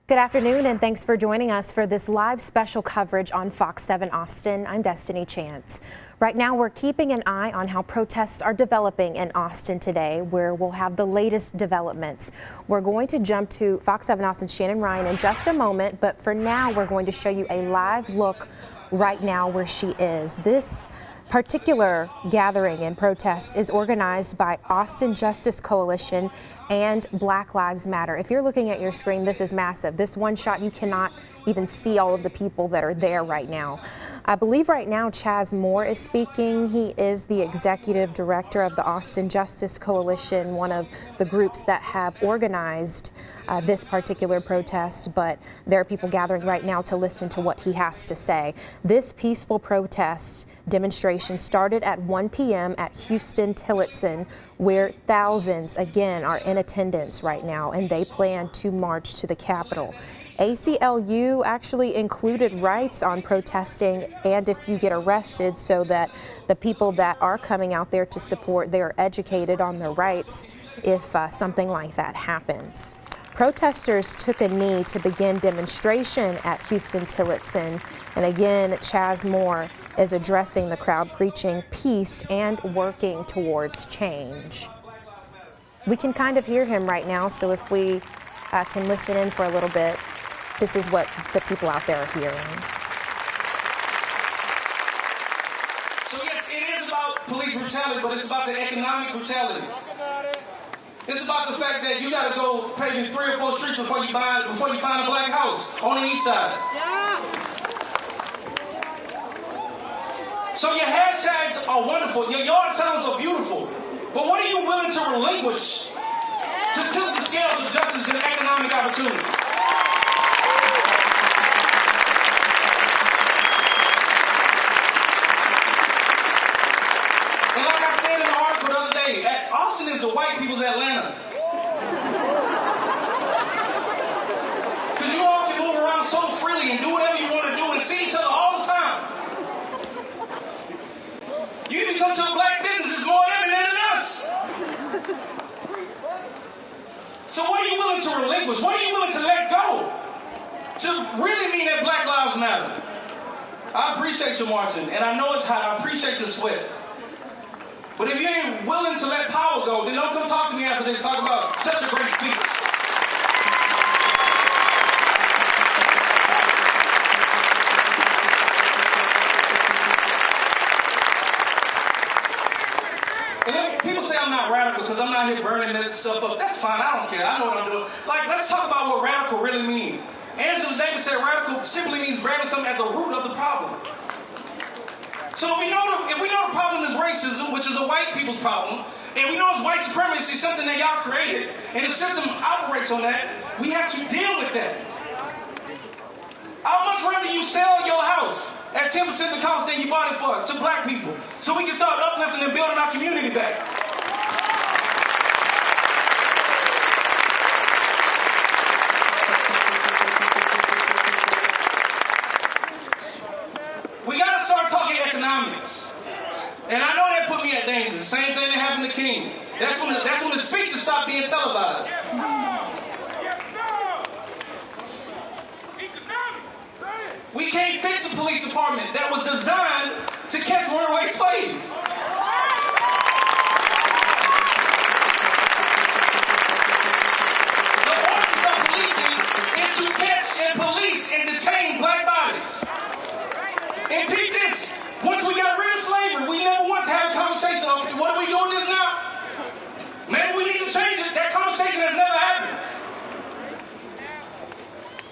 Good afternoon, and thanks for joining us for this live special coverage on Fox 7 Austin. I'm Destiny Chance. Right now, we're keeping an eye on how protests are developing in Austin today, where we'll have the latest developments. We're going to jump to Fox 7 Austin's Shannon Ryan in just a moment, but for now, we're going to show you a live look right now where she is. This particular gathering and protest is organized by Austin Justice Coalition and Black Lives Matter. If you're looking at your screen, this is massive. This one shot, you cannot even see all of the people that are there right now. I believe right now Chaz Moore is speaking. He is the executive director of the Austin Justice Coalition, one of the groups that have organized this particular protest, but there are people gathering right now to listen to what he has to say. This peaceful protest demonstration started at 1 p.m. at Houston Tillotson, where thousands again are in attendance right now, and they plan to march to the Capitol. ACLU actually included rights on protesting and if you get arrested, so that the people that are coming out there to support, they are educated on their rights if something like that happens. Protesters took a knee to begin demonstration at Houston Tillotson, and again, Chaz Moore is addressing the crowd, preaching peace and working towards change. We can kind of hear him right now, so if we can listen in for a little bit, this is what the people out there are hearing. So yes, it is about police brutality, but it's about the economic brutality. It's about the fact that you got to go pay 3 or 4 streets before you find a black house on the east side. So your hashtags are wonderful, your yard signs are beautiful, but what are you willing to relinquish to tilt the scales of justice and economic opportunity? And like I said in the article the other day, Austin is the white people's Atlanta. Because you all can move around so freely and do whatever you want to do and see each other all the time. You even come to the black businesses more eminent than us. So what are you willing to relinquish? What are you willing to let go to really mean that Black Lives Matter? I appreciate you marching, and I know it's hot. I appreciate your sweat. But if you ain't willing to let power go, then don't come talk to me after this. Talk about such a great speech. And then people say I'm not radical because I'm not here burning that stuff up. That's fine. I don't care. I know what I'm doing. Like, let's talk about what radical really means. Angela Davis said radical simply means grabbing something at the root of the problem. So if we know the problem is racism, which is a white people's problem, and we know it's white supremacy, something that y'all created, and the system operates on that, we have to deal with that. I'd much rather you sell your house at 10% of the cost than you bought it for to black people, so we can start uplifting and building our community back. We got to start talking economics. And I know that put me at danger. The same thing that happened to King. That's when the speeches stopped being televised. We can't fix a police department that was designed to catch runaway slaves. The ordinance of policing is to catch and police and detain black bodies. And peep this, once we got rid of slavery, we never once had a conversation of, what are we doing this now? Maybe we need to change it. That conversation has never happened.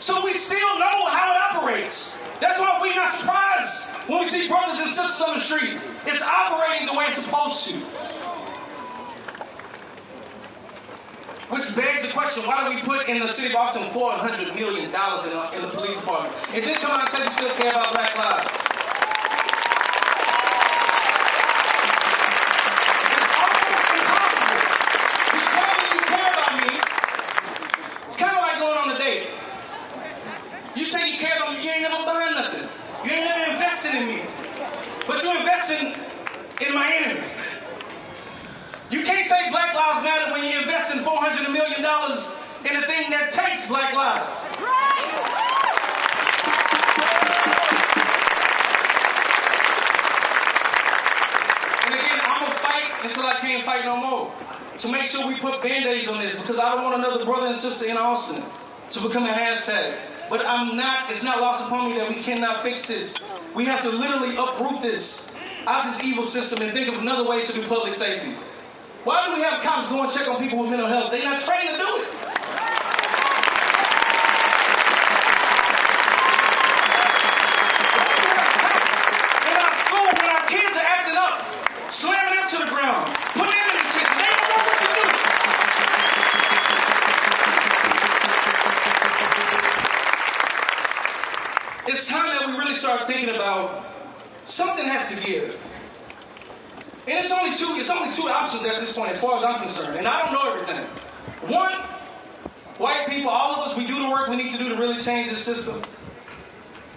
So we still know how it operates. That's why we're not surprised when we see brothers and sisters on the street. It's operating the way it's supposed to. Which begs the question, why do we put in the city of Austin $400 million in the police department? And then come out and say we still care about black lives. It's almost impossible to tell me you care about me. It's kind of like going on a date. You say you care about me, you ain't never buying nothing. You ain't never invested in me. But you're investing in my enemy. You can't say Black Lives Matter when you're investing $400 million in the thing that takes Black lives. And again, I'm going to fight until I can't fight no more. To make sure we put Band-Aids on this, because I don't want another brother and sister in Austin to become a hashtag. But it's not lost upon me that we cannot fix this. We have to literally uproot this out of this evil system and think of another ways to do public safety. Why do we have cops go and check on people with mental health? They're not trained to do it. In our school, when our kids are acting up, slamming them to the ground, put them in detention, they don't know what to do. It's time that we really start thinking about something has to give. And it's only two options at this point as far as I'm concerned. And I don't know everything. One, white people, all of us, we do the work we need to do to really change this system.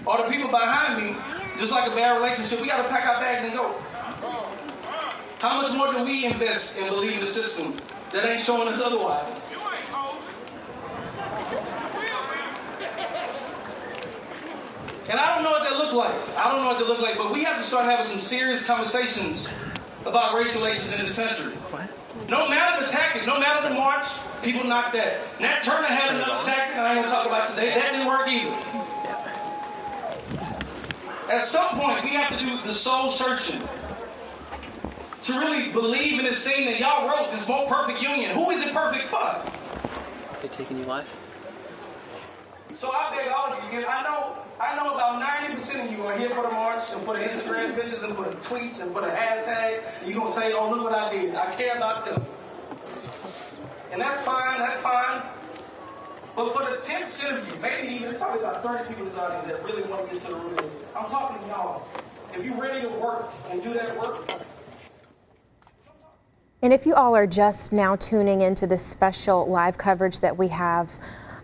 Or the people behind me, just like a bad relationship, we got to pack our bags and go. How much more do we invest and believe in the system that ain't showing us otherwise? And I don't know what that look like. But we have to start having some serious conversations about racial relations in this country. No matter the tactic, no matter the march, people knocked that. Nat Turner had another tactic I ain't going to talk about today. That didn't work either. At some point, we have to do the soul searching to really believe in this thing that y'all wrote, this more perfect union. Who is it perfect for? They taking you live? So I beg all of you, I know about 90% of you are here for the march and for the Instagram pictures and for the tweets and for the hashtag. You're going to say, oh, look what I did. I care about them. And that's fine. But for the 10% of you, maybe even, it's probably about 30 people in this audience that really want to get to the root of it. I'm talking to y'all. If you're ready to work and do that work. And if you all are just now tuning into this special live coverage that we have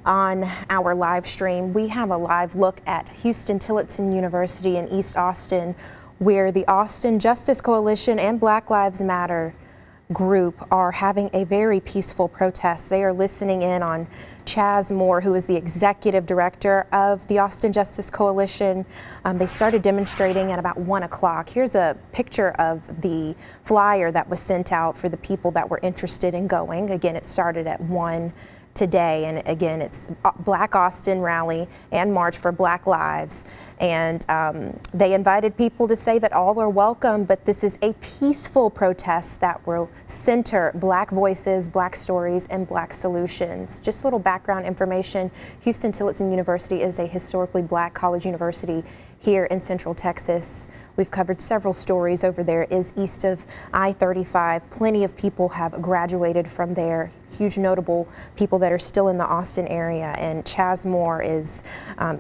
on our live stream, we have a live look at Huston-Tillotson University in East Austin, where the Austin Justice Coalition and Black Lives Matter group are having a very peaceful protest. They are listening in on Chaz Moore, who is the executive director of the Austin Justice Coalition. They started demonstrating at about 1 o'clock. Here's a picture of the flyer that was sent out for the people that were interested in going. Again, it started at 1 today, and again, it's Black Austin Rally and March for Black Lives, and they invited people to say that all are welcome, but this is a peaceful protest that will center Black voices, Black stories, and Black solutions. Just a little background information: Huston-Tillotson University is a historically Black college university here in Central Texas. We've covered several stories over there. It is east of I-35. Plenty of people have graduated from there. Huge notable people that are still in the Austin area. And Chaz Moore is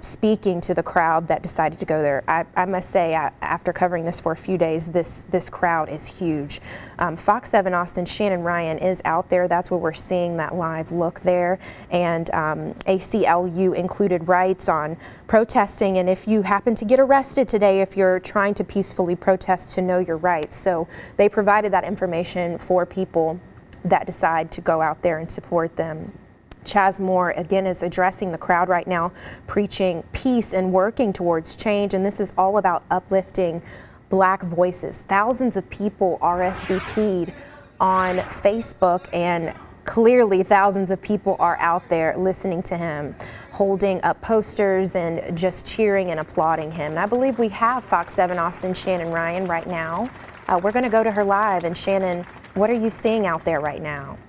speaking to the crowd that decided to go there. I must say, after covering this for a few days, this crowd is huge. Fox 7 Austin, Shannon Ryan is out there. That's where we're seeing that live look there. And ACLU included rights on protesting, and if you happen to get arrested today if you're trying to peacefully protest, to know your rights. So they provided that information for people that decide to go out there and support them. Chaz Moore, again, is addressing the crowd right now, preaching peace and working towards change, and this is all about uplifting Black voices. Thousands of people RSVP'd on Facebook, and clearly thousands of people are out there listening to him, holding up posters and just cheering and applauding him. And I believe we have Fox 7 Austin Shannon Ryan right now. We're going to go to her live. And Shannon, what are you seeing out there right now?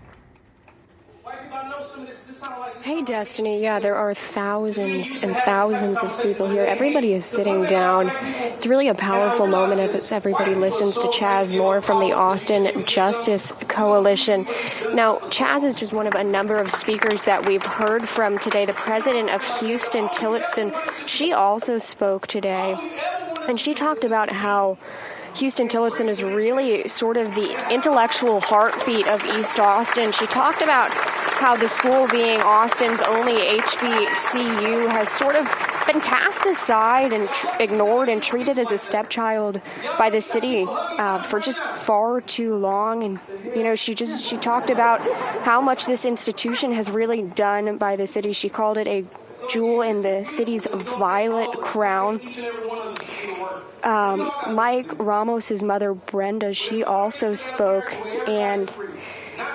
Hey, Destiny. Yeah, there are thousands and thousands of people here. Everybody is sitting down. It's really a powerful moment as everybody listens to Chaz Moore from the Austin Justice Coalition. Now, Chaz is just one of a number of speakers that we've heard from today. The president of Huston-Tillotson, she also spoke today, and she talked about how Huston-Tillotson is really sort of the intellectual heartbeat of East Austin. She talked about how the school, being Austin's only HBCU, has sort of been cast aside and ignored and treated as a stepchild by the city for just far too long. And, you know, she talked about how much this institution has really done by the city. She called it a jewel in the city's violet crown. Mike Ramos's mother, Brenda, she also spoke, and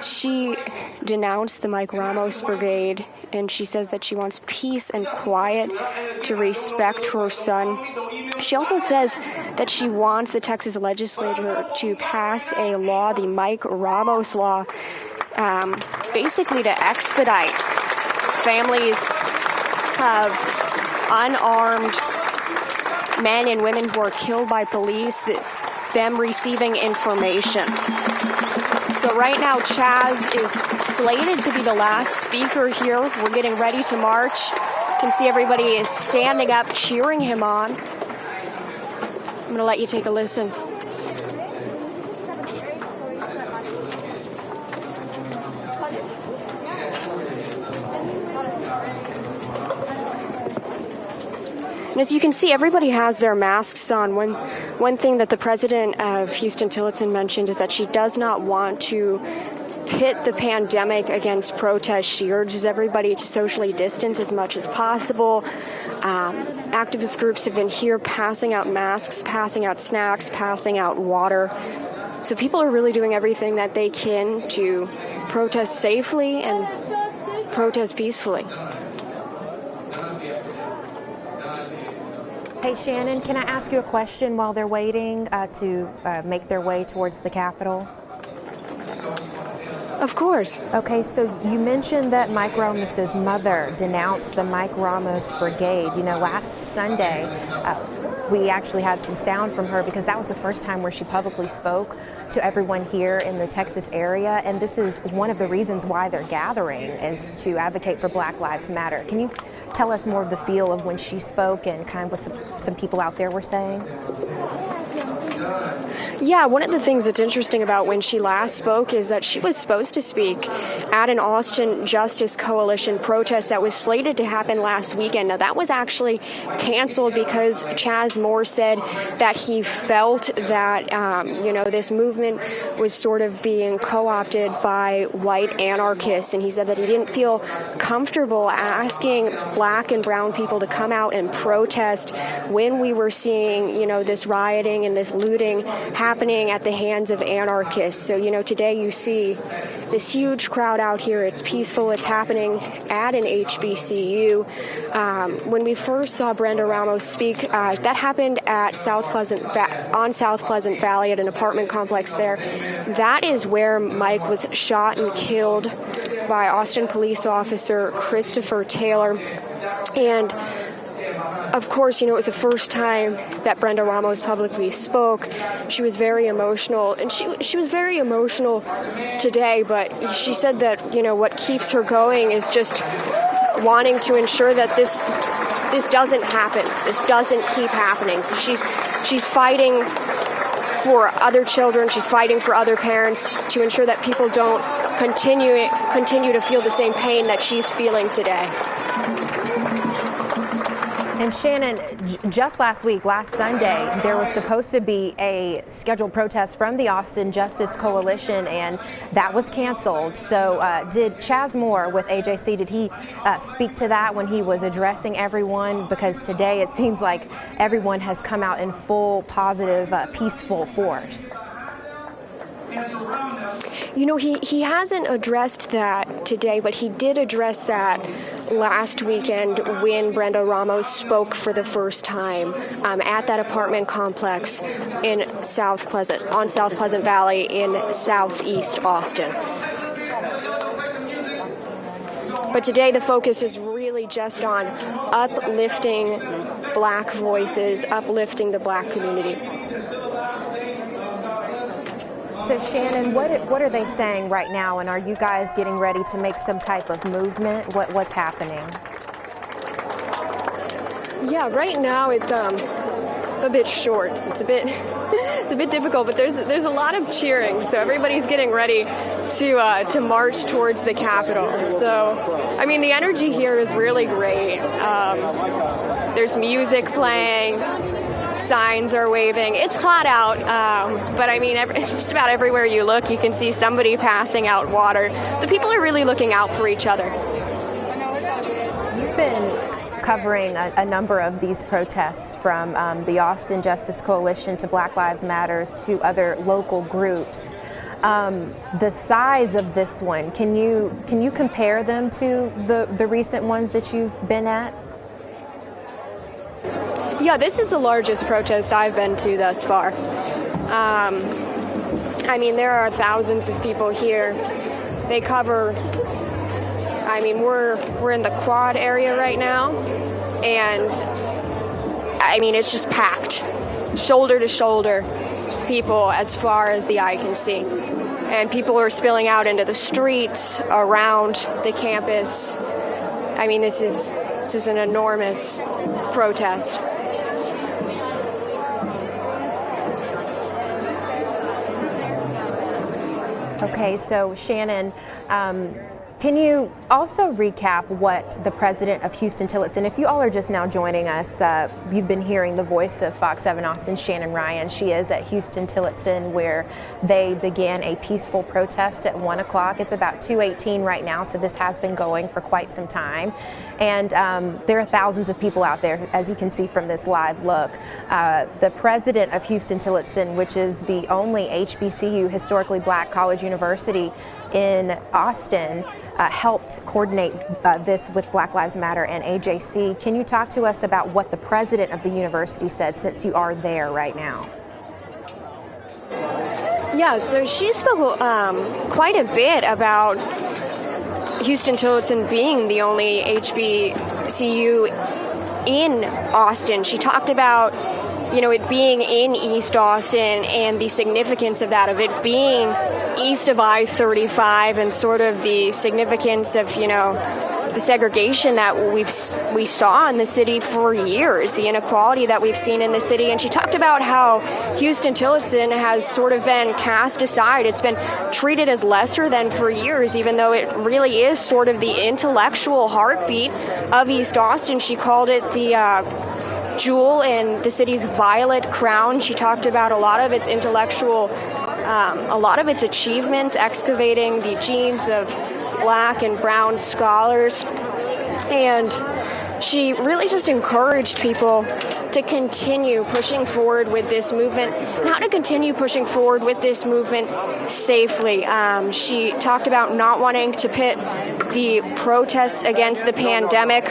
she denounced the Mike Ramos Brigade, and she says that she wants peace and quiet to respect her son. She also says that she wants the Texas legislature to pass a law, the Mike Ramos law, basically to expedite families of unarmed men and women who are killed by police, them receiving information. So right now, Chaz is slated to be the last speaker here. We're getting ready to march. You can see everybody is standing up, cheering him on. I'm going to let you take a listen. And as you can see, everybody has their masks on. One thing that the president of Houston Tillotson mentioned is that she does not want to pit the pandemic against protests. She urges everybody to socially distance as much as possible. Activist groups have been here passing out masks, passing out snacks, passing out water. So people are really doing everything that they can to protest safely and protest peacefully. Hey, Shannon, can I ask you a question while they're waiting to make their way towards the Capitol? Of course. Okay, so you mentioned that Mike Ramos's mother denounced the Mike Ramos Brigade. You know, last Sunday, we actually had some sound from her because that was the first time where she publicly spoke to everyone here in the Texas area. And this is one of the reasons why they're gathering, is to advocate for Black Lives Matter. Can you tell us more of the feel of when she spoke and kind of what some people out there were saying? Yeah, one of the things that's interesting about when she last spoke is that she was supposed to speak at an Austin Justice Coalition protest that was slated to happen last weekend. Now, that was actually canceled because Chaz Moore said that he felt that, this movement was sort of being co-opted by white anarchists, and he said that he didn't feel comfortable asking Black and brown people to come out and protest when we were seeing, this rioting and this looting happening at the hands of anarchists. So, today you see this huge crowd out here. It's peaceful. It's happening at an HBCU. When we first saw Brenda Ramos speak, that happened at South Pleasant Valley at an apartment complex there. That is where Mike was shot and killed by Austin police officer Christopher Taylor. And of course, it was the first time that Brenda Ramos publicly spoke. She was very emotional, and she was very emotional today, but she said that, what keeps her going is just wanting to ensure that this doesn't happen. This doesn't keep happening. So she's fighting for other children. She's fighting for other parents to ensure that people don't continue to feel the same pain that she's feeling today. And Shannon, just last Sunday, there was supposed to be a scheduled protest from the Austin Justice Coalition, and that was canceled. So did Chaz Moore with AJC, did he speak to that when he was addressing everyone? Because today it seems like everyone has come out in full, positive, peaceful force. He hasn't addressed that today, but he did address that last weekend when Brenda Ramos spoke for the first time at that apartment complex on South Pleasant Valley in southeast Austin. But today the focus is really just on uplifting Black voices, uplifting the Black community. So Shannon, what are they saying right now, and are you guys getting ready to make some type of movement? What's happening? Yeah, right now it's a bit short. It's a bit difficult, but there's a lot of cheering. So everybody's getting ready to march towards the Capitol. So, I mean, the energy here is really great. There's music playing, signs are waving. It's hot out, but I mean, just about everywhere you look, you can see somebody passing out water. So people are really looking out for each other. You've been covering a number of these protests, from the Austin Justice Coalition to Black Lives Matter to other local groups. The size of this one, can you compare them to the recent ones that you've been at? Yeah, this is the largest protest I've been to thus far. I mean, there are thousands of people here. They cover, I mean, we're in the Quad area right now, and I mean, it's just packed, shoulder to shoulder, people as far as the eye can see. And people are spilling out into the streets around the campus. I mean, this is an enormous protest. Okay, so Shannon, can you also recap what the president of Huston-Tillotson, if you all are just now joining us, you've been hearing the voice of Fox 7 Austin, Shannon Ryan. She is at Huston-Tillotson, where they began a peaceful protest at 1 o'clock. It's about 2:18 right now, so this has been going for quite some time. And there are thousands of people out there, as you can see from this live look. The president of Huston-Tillotson, which is the only HBCU, historically black college university in Austin, helped coordinate this with Black Lives Matter and AJC. Can you talk to us about what the president of the university said, since you are there right now? Yeah, so she spoke quite a bit about Huston-Tillotson being the only HBCU in Austin. She talked about, you know, it being in East Austin and the significance of that, of it being east of I-35, and sort of the significance of, you know, the segregation that we saw in the city for years, the inequality that we've seen in the city. And she talked about how Huston-Tillotson has sort of been cast aside. It's been treated as lesser than for years, even though it really is sort of the intellectual heartbeat of East Austin. She called it the jewel in the city's violet crown. She talked about a lot of its intellectual, a lot of its achievements, excavating the genes of black and brown scholars. And she really just encouraged people to continue pushing forward with this movement, and how to continue pushing forward with this movement safely. She talked about not wanting to pit the protests against the pandemic.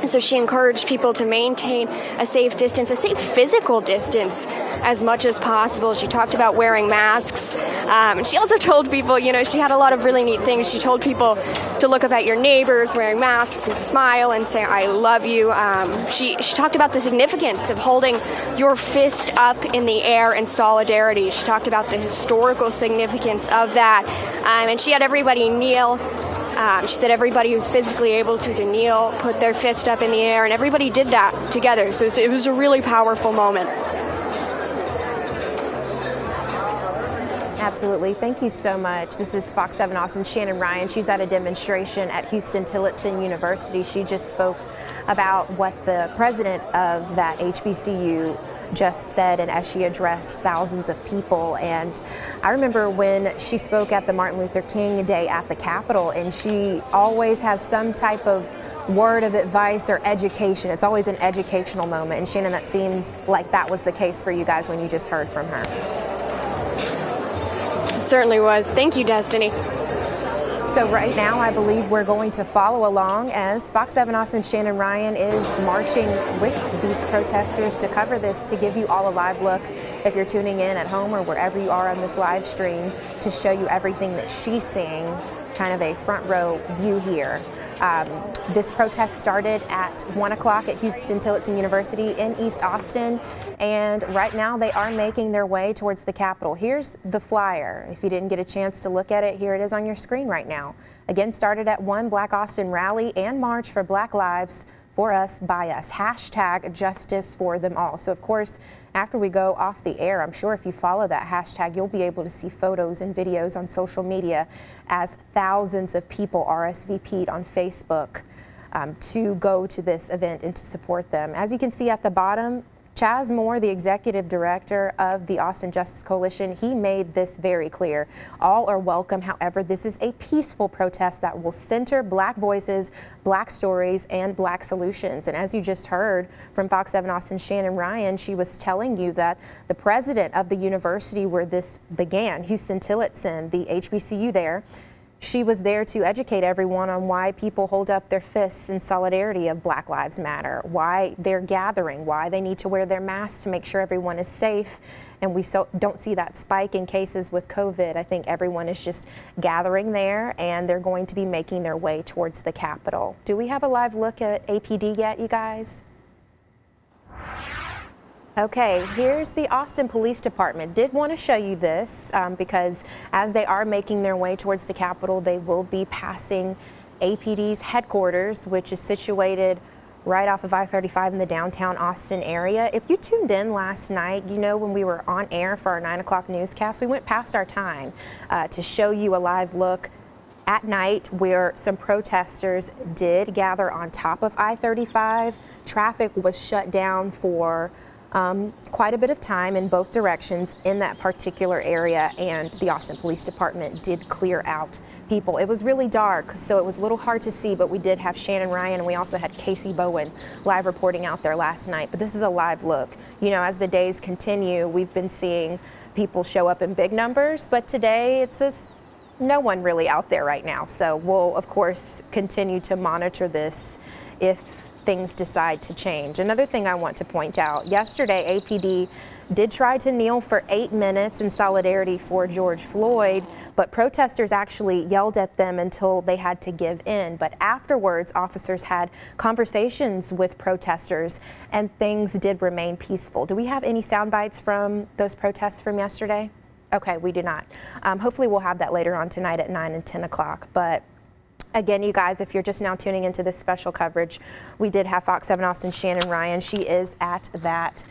So she encouraged people to maintain a safe distance, a safe physical distance as much as possible. She talked about wearing masks. And she also told people, you know, she had a lot of really neat things. She told people to look up at your neighbors wearing masks and smile and say, "I love you." She talked about the significance of holding your fist up in the air in solidarity. She talked about the historical significance of that. And she had everybody kneel. She said everybody who's physically able to kneel, put their fist up in the air, and everybody did that together. So it was a really powerful moment. Absolutely. Thank you so much. This is Fox 7 Austin, Shannon Ryan. She's at a demonstration at Huston-Tillotson University. She just spoke about what the president of that HBCU just said, and as she addressed thousands of people. And I remember when she spoke at the Martin Luther King Day at the Capitol, and she always has some type of word of advice or education. It's always an educational moment. And Shannon, that seems like that was the case for you guys when you just heard from her. It certainly was. Thank you, Destiny. So right now, I believe we're going to follow along as Fox 7 Austin Shannon Ryan is marching with these protesters to cover this, to give you all a live look, if you're tuning in at home or wherever you are on this live stream, to show you everything that she's seeing, kind of a front row view here. This protest started at 1 o'clock at Huston-Tillotson University in East Austin, and right now they are making their way towards the Capitol. Here's the flyer. If you didn't get a chance to look at it, here it is on your screen right now. Again, started at 1, Black Austin rally and march for Black Lives, for us, by us. Hashtag justice for them all. So, of course, after we go off the air, I'm sure if you follow that hashtag, you'll be able to see photos and videos on social media as thousands of people RSVP'd on Facebook to go to this event and to support them. As you can see at the bottom, Chaz Moore, the executive director of the Austin Justice Coalition, he made this very clear. All are welcome. However, this is a peaceful protest that will center Black voices, Black stories, and Black solutions. And as you just heard from Fox 7 Austin's Shannon Ryan, she was telling you that the president of the university where this began, Houston Tillotson, the HBCU there, she was there to educate everyone on why people hold up their fists in solidarity of Black Lives Matter, why they're gathering, why they need to wear their masks to make sure everyone is safe. And we don't see that spike in cases with COVID. I think everyone is just gathering there, and they're going to be making their way towards the Capitol. Do we have a live look at APD yet, you guys? Okay, here's the Austin Police Department. Did want to show you this because as they are making their way towards the Capitol, they will be passing APD's headquarters, which is situated right off of I-35 in the downtown Austin area. If you tuned in last night, you know when we were on air for our 9 o'clock newscast, we went past our time to show you a live look at night where some protesters did gather on top of I-35. Traffic was shut down for quite a bit of time in both directions in that particular area, and the Austin Police Department did clear out people. It was really dark, so it was a little hard to see, but we did have Shannon Ryan and we also had Casey Bowen live reporting out there last night. But this is a live look. You know, as the days continue, we've been seeing people show up in big numbers, but today it's just no one really out there right now. So we'll, of course, continue to monitor this if things decide to change. Another thing I want to point out, yesterday APD did try to kneel for 8 minutes in solidarity for George Floyd, but protesters actually yelled at them until they had to give in. But afterwards, officers had conversations with protesters and things did remain peaceful. Do we have any sound bites from those protests from yesterday? Okay, we do not. Hopefully we'll have that later on tonight at 9 and 10 o'clock. But again, you guys, if you're just now tuning into this special coverage, we did have Fox 7 Austin Shannon Ryan. She is at that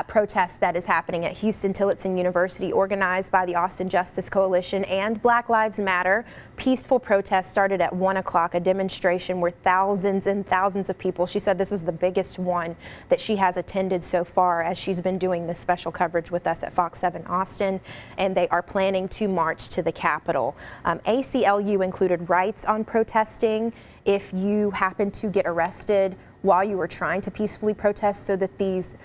protest that is happening at Houston Tillotson University, organized by the Austin Justice Coalition and Black Lives Matter. Peaceful protest started at 1 o'clock, a demonstration where thousands and thousands of people, she said this was the biggest one that she has attended so far as she's been doing this special coverage with us at Fox 7 Austin, and they are planning to march to the Capitol. ACLU included rights on protesting if you happen to get arrested while you were trying to peacefully protest, so that these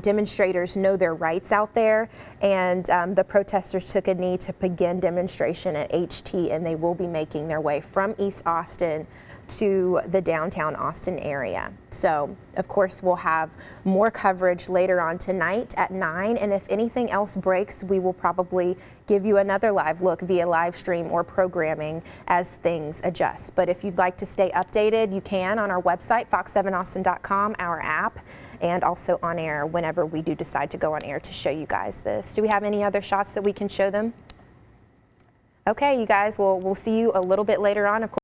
demonstrators know their rights out there. And the protesters took a knee to begin demonstration at HT, and they will be making their way from East Austin to the downtown Austin area. So, of course, we'll have more coverage later on tonight at 9, and if anything else breaks, we will probably give you another live look via live stream or programming as things adjust. But if you'd like to stay updated, you can on our website, fox7austin.com, our app, and also on air whenever we do decide to go on air to show you guys this. Do we have any other shots that we can show them? Okay, you guys, we'll see you a little bit later on. Of course,